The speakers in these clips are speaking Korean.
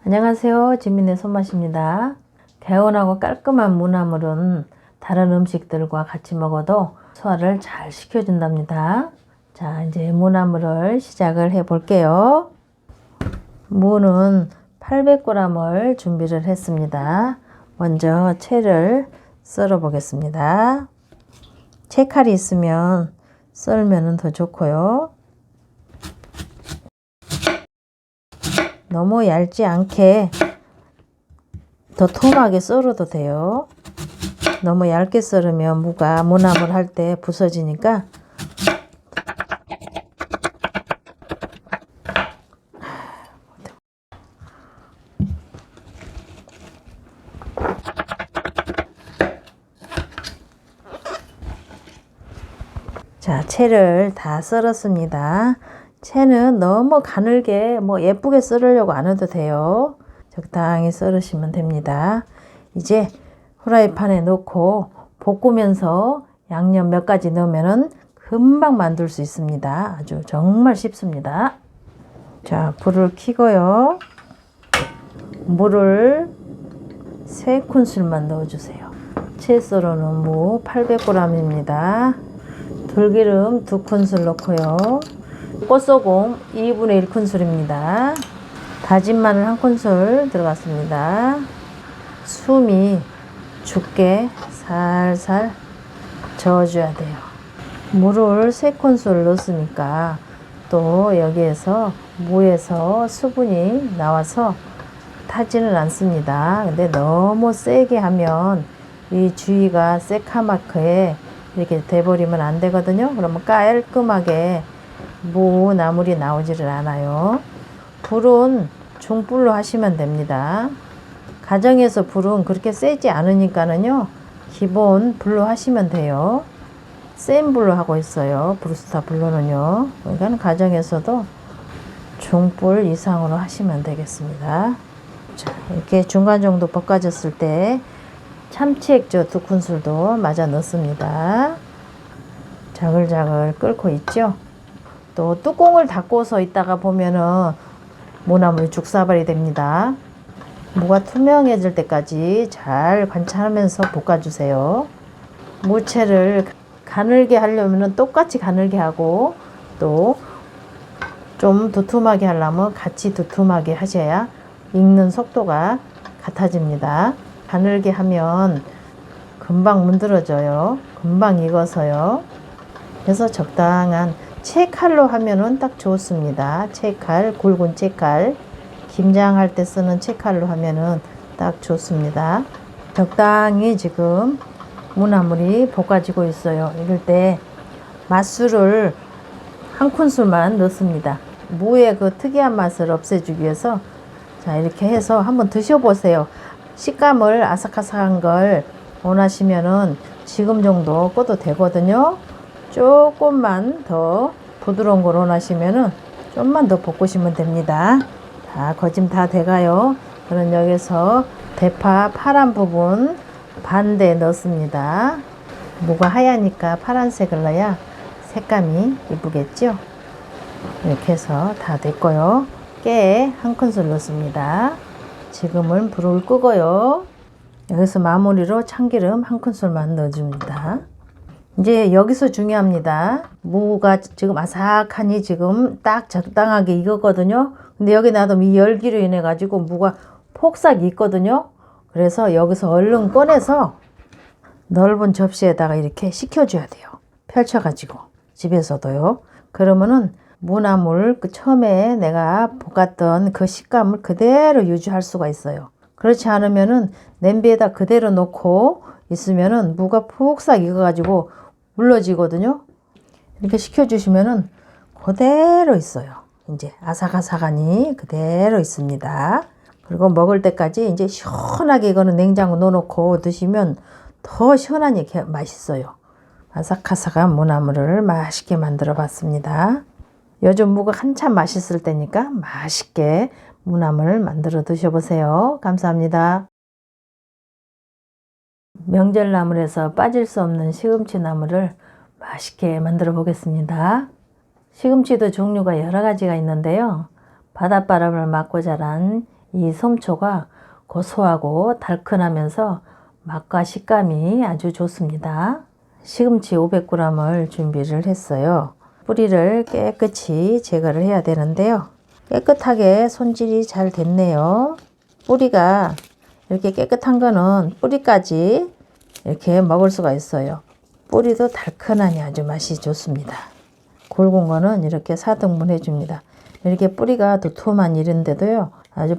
안녕하세요. 지민의 손맛입니다. 개운하고 깔끔한 무나물은 다른 음식들과 같이 먹어도 소화를 잘 시켜준답니다. 자, 이제 무나물을 시작을 해 볼게요. 무는 800g을 준비를 했습니다. 먼저 채를 썰어 보겠습니다. 채칼이 있으면 썰면 더 좋고요. 너무 얇지 않게 도톰하게 썰어도 돼요. 너무 얇게 썰으면 무나물 할 때 부서지니까 자, 채를 다 썰었습니다. 채는 너무 가늘게 예쁘게 썰으려고 안 해도 돼요. 적당히 썰으시면 됩니다. 이제 후라이팬에 넣고 볶으면서 양념 몇 가지 넣으면 금방 만들 수 있습니다. 아주 정말 쉽습니다. 자, 불을 켜고요. 물을 3큰술만 넣어주세요. 채 썰어놓은 무 800g입니다. 들기름 2큰술 넣고요. 꽃소금 2분의 1큰술입니다. 다진 마늘 1큰술 들어갔습니다. 숨이 죽게 살살 저어줘야 돼요. 물을 3큰술 넣었으니까 또 여기에서 무에서 수분이 나와서 타지는 않습니다. 근데 너무 세게 하면 이 주위가 새카맣게 이렇게 돼버리면 안 되거든요. 그러면 깔끔하게 무나물이 나오지를 않아요. 불은 중불로 하시면 됩니다. 가정에서 불은 그렇게 세지 않으니까는요, 기본 불로 하시면 돼요. 센 불로 하고 있어요. 브루스타 불로는요. 그러니까 가정에서도 중불 이상으로 하시면 되겠습니다. 자, 이렇게 중간 정도 볶아졌을 때 참치 액젓 2큰술도 맞아 넣습니다. 자글자글 끓고 있죠. 또 뚜껑을 닫고서 있다가 보면은 무나물 죽사발이 됩니다. 무가 투명해질 때까지 잘 관찰하면서 볶아주세요. 무채를 가늘게 하려면 똑같이 가늘게 하고, 또 좀 두툼하게 하려면 같이 두툼하게 하셔야 익는 속도가 같아집니다. 가늘게 하면 금방 문드러져요. 금방 익어서요. 그래서 적당한 채칼로 하면은 딱 좋습니다. 채칼, 굵은 채칼, 김장할 때 쓰는 채칼로 하면은 딱 좋습니다. 적당히 지금 무나물이 볶아지고 있어요. 이럴 때 맛술을 1큰술만 넣습니다. 무의 그 특이한 맛을 없애주기 위해서. 자, 이렇게 해서 한번 드셔보세요. 식감을 아삭아삭한 걸 원하시면은 지금 정도 꺼도 되거든요. 조금만 더 부드러운 걸 원하시면은 좀만 더 볶으시면 됩니다. 다 거짐 다 돼가요. 저는 여기서 대파 파란 부분 반대 넣습니다. 무가 하얘니까 파란색을 넣어야 색감이 이쁘겠죠. 이렇게 해서 다 됐고요. 깨 1큰술 넣습니다. 지금은 불을 끄고요. 여기서 마무리로 참기름 1큰술만 넣어줍니다. 이제 여기서 중요합니다. 무가 지금 아삭하니 지금 딱 적당하게 익었거든요. 근데 여기 놔두면 이 열기로 인해 가지고 무가 폭삭 익거든요. 그래서 여기서 얼른 꺼내서 넓은 접시에다가 이렇게 식혀줘야 돼요. 펼쳐가지고 집에서도요. 그러면은 무나물 처음에 내가 볶았던 그 식감을 그대로 유지할 수가 있어요. 그렇지 않으면은 냄비에다 그대로 놓고 있으면은 무가 폭삭 익어가지고 물러지거든요. 이렇게 식혀주시면은 그대로 있어요. 이제 아삭아삭하니 그대로 있습니다. 그리고 먹을 때까지 이제 시원하게 이거는 냉장고 넣어놓고 드시면 더 시원하니 맛있어요. 아삭아삭한 무나물을 맛있게 만들어 봤습니다. 요즘 무가 한참 맛있을 때니까 맛있게 무나물 만들어 드셔보세요. 감사합니다. 명절나물에서 빠질 수 없는 시금치 나물을 맛있게 만들어 보겠습니다. 시금치도 종류가 여러 가지가 있는데요. 바닷바람을 맞고 자란 이 솜초가 고소하고 달큰하면서 맛과 식감이 아주 좋습니다. 시금치 500g을 준비를 했어요. 뿌리를 깨끗이 제거를 해야 되는데요. 깨끗하게 손질이 잘 됐네요. 뿌리가 이렇게 깨끗한 거는 뿌리까지 이렇게 먹을 수가 있어요. 뿌리도 달큰하니 아주 맛이 좋습니다. 굵은 거는 이렇게 4등분 해줍니다. 이렇게 뿌리가 두툼한 이런데도요, 아주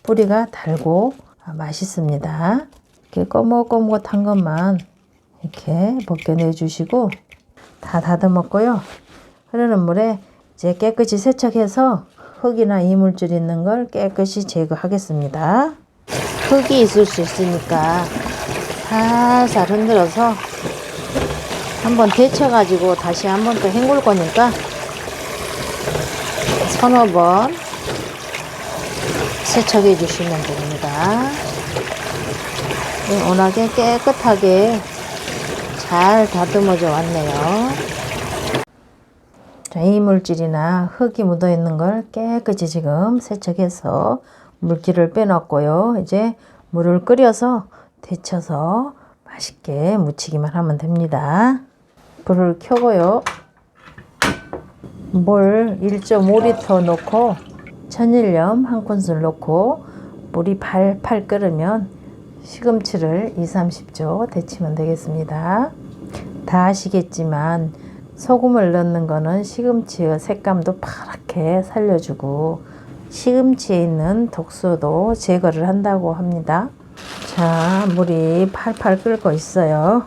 뿌리가 달고 맛있습니다. 이렇게 꼬뭇꼬뭇한 것만 이렇게 벗겨내 주시고 다 다듬었고요. 흐르는 물에 이제 깨끗이 세척해서 흙이나 이물질 있는 걸 깨끗이 제거하겠습니다. 흙이 있을 수 있으니까 살살 흔들어서 한번 데쳐가지고 다시 한번 또 헹굴 거니까 서너 번 세척해 주시면 됩니다. 워낙에 깨끗하게 잘 다듬어져 왔네요. 자, 이물질이나 흙이 묻어 있는 걸 깨끗이 지금 세척해서 물기를 빼놨고요. 이제 물을 끓여서 데쳐서 맛있게 무치기만 하면 됩니다. 불을 켜고요. 물 1.5리터 넣고 천일염 1큰술 넣고 물이 팔팔 끓으면 시금치를 2-30초 데치면 되겠습니다. 다 아시겠지만 소금을 넣는 거는 시금치의 색감도 파랗게 살려주고 시금치에 있는 독소도 제거를 한다고 합니다. 자, 물이 팔팔 끓고 있어요.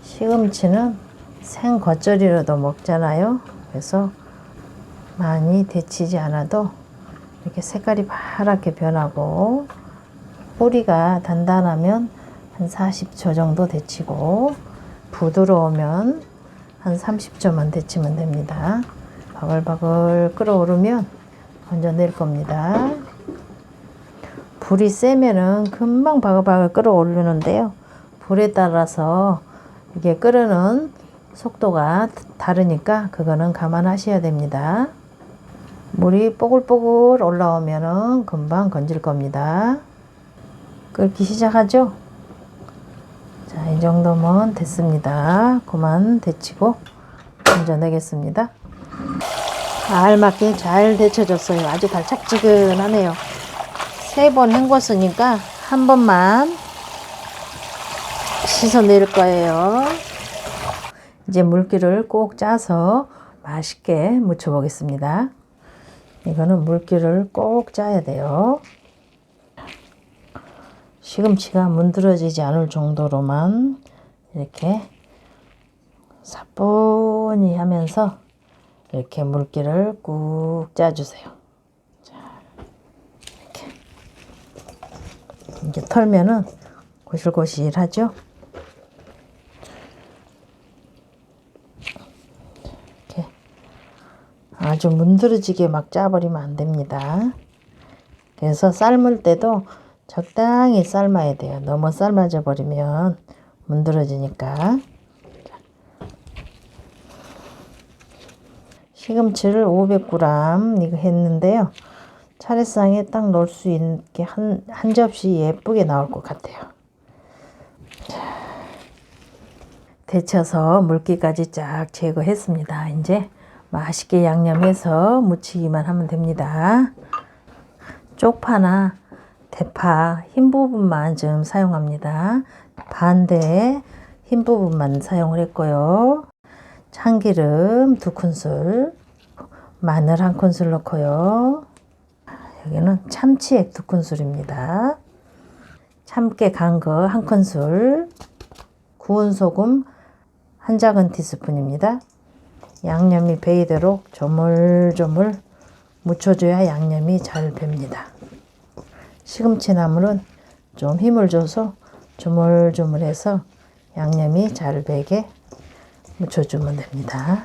시금치는 생 겉절이로도 먹잖아요. 그래서 많이 데치지 않아도 이렇게 색깔이 파랗게 변하고 뿌리가 단단하면 한 40초 정도 데치고 부드러우면 한 30초만 데치면 됩니다. 바글바글 끓어오르면 건져낼 겁니다. 불이 세면은 금방 바글바글 끓어오르는데요. 불에 따라서 이게 끓는 속도가 다르니까 그거는 감안하셔야 됩니다. 물이 뽀글뽀글 올라오면은 금방 건질 겁니다. 끓기 시작하죠? 자, 이 정도면 됐습니다. 그만 데치고 건져내겠습니다. 알맞게 잘 데쳐졌어요. 아주 달짝지근하네요. 3번 헹궜으니까 한 번만 씻어낼 거예요. 이제 물기를 꼭 짜서 맛있게 무쳐 보겠습니다. 이거는 물기를 꼭 짜야 돼요. 시금치가 문드러지지 않을 정도로만 이렇게 사뿐히 하면서 이렇게 물기를 꾹 짜주세요. 자, 이렇게 이제 털면은 고실고실하죠. 이렇게 아주 문드러지게 막 짜버리면 안 됩니다. 그래서 삶을 때도 적당히 삶아야 돼요. 너무 삶아져 버리면 문드러지니까. 시금치를 500g 이거 했는데요. 차례상에 딱 넣을 수 있게 한 접시 예쁘게 나올 것 같아요. 데쳐서 물기까지 쫙 제거했습니다. 이제 맛있게 양념해서 무치기만 하면 됩니다. 쪽파나 대파 흰 부분만 좀 사용합니다. 반대에 흰 부분만 사용을 했고요. 참기름 2큰술, 마늘 1큰술 넣고요. 여기는 참치액 2큰술입니다. 참깨 간 거 1큰술, 구운 소금 1작은 티스푼입니다. 양념이 배이도록 조물조물 묻혀줘야 양념이 잘 뱄니다. 시금치 나물은 좀 힘을 줘서 조물조물해서 양념이 잘 배게 묻혀주면 됩니다.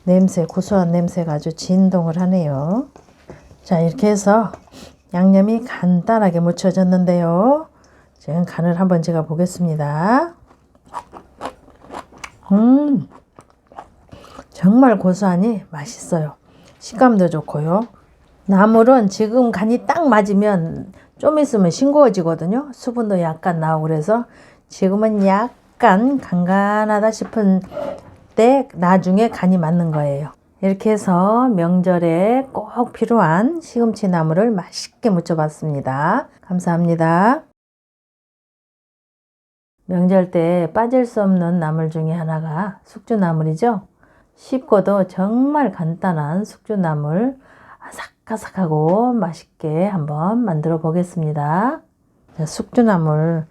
냄새, 고소한 냄새가 아주 진동을 하네요. 자, 이렇게 해서 양념이 간단하게 묻혀졌는데요. 지금 간을 한번 제가 보겠습니다. 정말 고소하니 맛있어요. 식감도 좋고요. 나물은 지금 간이 딱 맞으면 좀 있으면 싱거워지거든요. 수분도 약간 나오고 그래서 지금은 약간 간간하다 싶은 때 나중에 간이 맞는 거예요. 이렇게 해서 명절에 꼭 필요한 시금치 나물을 맛있게 무쳐봤습니다. 감사합니다. 명절 때 빠질 수 없는 나물 중에 하나가 숙주나물이죠. 쉽고도 정말 간단한 숙주나물 아삭아삭하고 맛있게 한번 만들어 보겠습니다. 숙주나물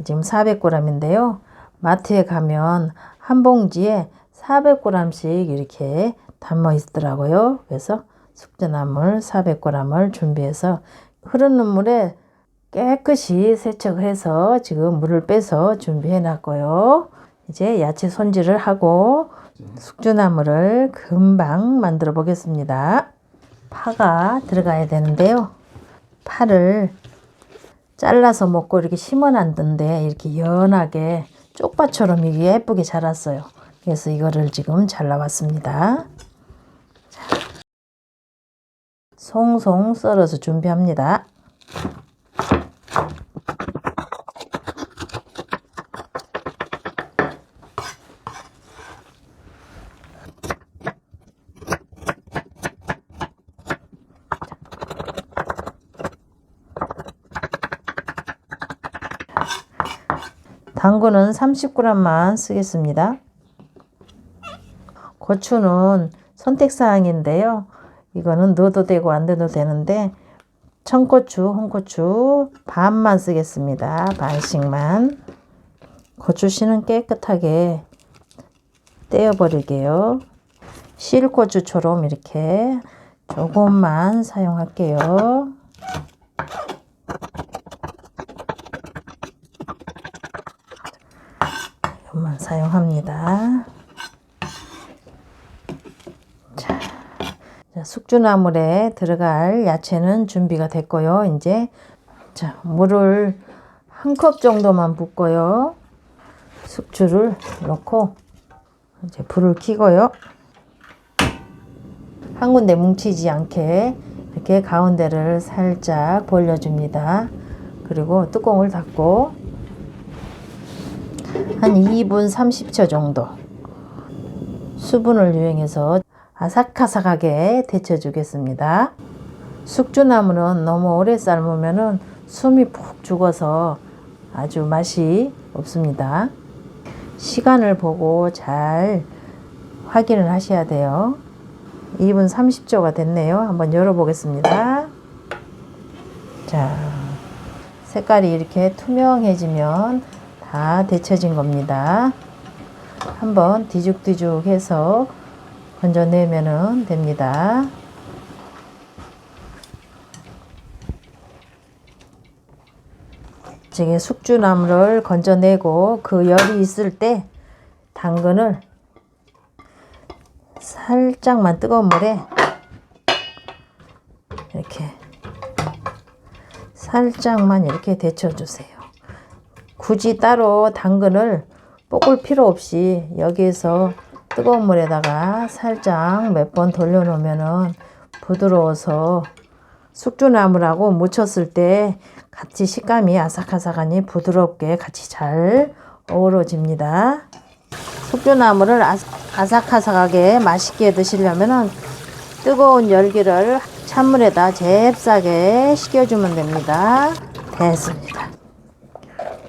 지금 400g인데요. 마트에 가면 한 봉지에 400g씩 이렇게 담아 있더라고요. 그래서 숙주나물 400g을 준비해서 흐르는 물에 깨끗이 세척을 해서 지금 물을 빼서 준비해 놨고요. 이제 야채 손질을 하고 숙주나물을 금방 만들어 보겠습니다. 파가 들어가야 되는데요. 파를 잘라서 먹고 이렇게 심어 놨는데 이렇게 연하게 쪽파처럼 이게 예쁘게 자랐어요. 그래서 이거를 지금 잘라왔습니다. 송송 썰어서 준비합니다. 당근은 30g만 쓰겠습니다. 고추는 선택사항인데요. 이거는 넣어도 되고 안 넣어도 되는데 청고추, 홍고추 반만 쓰겠습니다. 반씩만. 고추씨는 깨끗하게 떼어버리게요. 실고추처럼 이렇게 조금만 사용할게요. 이것만 사용합니다. 자, 숙주나물에 들어갈 야채는 준비가 됐고요. 이제 자, 물을 한 컵 정도만 붓고요. 숙주를 넣고 이제 불을 켜고요. 한 군데 뭉치지 않게 이렇게 가운데를 살짝 벌려줍니다. 그리고 뚜껑을 닫고 한 2분 30초 정도 수분을 유행해서 아삭아삭하게 데쳐주겠습니다. 숙주나물은 너무 오래 삶으면 숨이 푹 죽어서 아주 맛이 없습니다. 시간을 보고 잘 확인을 하셔야 돼요. 2분 30초가 됐네요. 한번 열어보겠습니다. 자, 색깔이 이렇게 투명해지면 다 데쳐진 겁니다. 한번 뒤죽뒤죽 해서 건져내면 됩니다. 지금 숙주나물을 건져내고 그 열이 있을 때 당근을 살짝만 뜨거운 물에 이렇게 살짝만 이렇게 데쳐주세요. 굳이 따로 당근을 볶을 필요 없이 여기에서 뜨거운 물에다가 살짝 몇 번 돌려놓으면 부드러워서 숙주나물하고 무쳤을 때 같이 식감이 아삭아삭하니 부드럽게 같이 잘 어우러집니다. 숙주나물을 아삭아삭하게 맛있게 드시려면 뜨거운 열기를 찬물에다 잽싸게 식혀주면 됩니다. 됐습니다.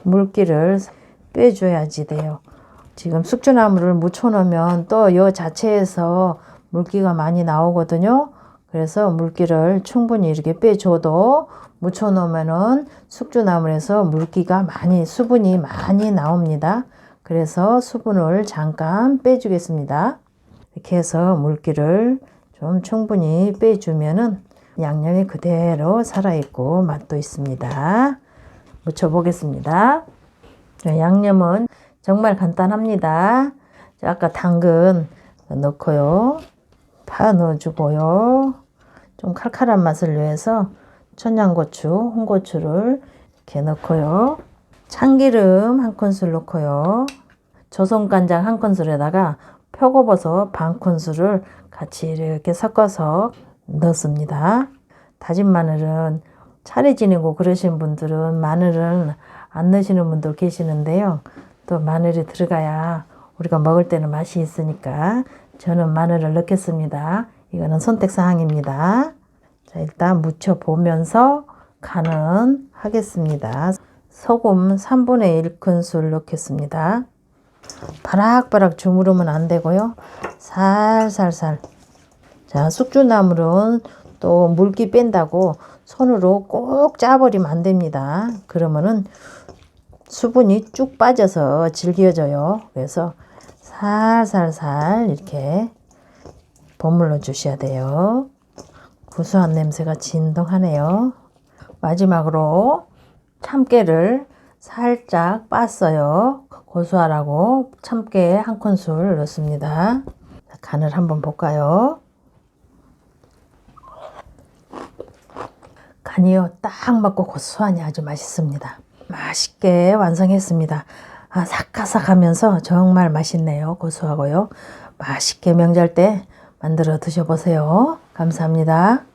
물기를 빼줘야지 돼요. 지금 숙주나물을 무쳐놓으면 또 이 자체에서 물기가 많이 나오거든요. 그래서 물기를 충분히 이렇게 빼줘도 무쳐놓으면은 숙주나물에서 물기가 수분이 많이 나옵니다. 그래서 수분을 잠깐 빼주겠습니다. 이렇게 해서 물기를 좀 충분히 빼주면은 양념이 그대로 살아있고 맛도 있습니다. 무쳐보겠습니다. 양념은 정말 간단합니다. 아까 당근 넣고요. 파 넣어주고요. 좀 칼칼한 맛을 위해서 청양고추, 홍고추를 이렇게 넣고요. 참기름 한 큰술 넣고요. 조선간장 한 큰술에다가 표고버섯 반 큰술을 같이 이렇게 섞어서 넣습니다. 다진 마늘은 차례 지내고 그러신 분들은 마늘은 안 넣으시는 분도 계시는데요. 또 마늘이 들어가야 우리가 먹을 때는 맛이 있으니까 저는 마늘을 넣겠습니다. 이거는 선택사항입니다. 자, 일단 무쳐 보면서 간은 하겠습니다. 소금 3분의 1 큰술 넣겠습니다. 바락바락 주무르면 안 되고요. 살살살. 자, 숙주나물은 또 물기 뺀다고 손으로 꼭 짜버리면 안 됩니다. 그러면은 수분이 쭉 빠져서 질겨져요. 그래서 살살살 이렇게 버물러 주셔야 돼요. 구수한 냄새가 진동하네요. 마지막으로 참깨를 살짝 빻어요. 고소하라고 참깨 한 큰술 넣습니다. 간을 한번 볼까요? 간이요 딱 맞고 고소하니 아주 맛있습니다. 맛있게 완성했습니다. 사카삭하면서 정말 맛있네요. 고소하고요. 맛있게 명절 때 만들어 드셔보세요. 감사합니다.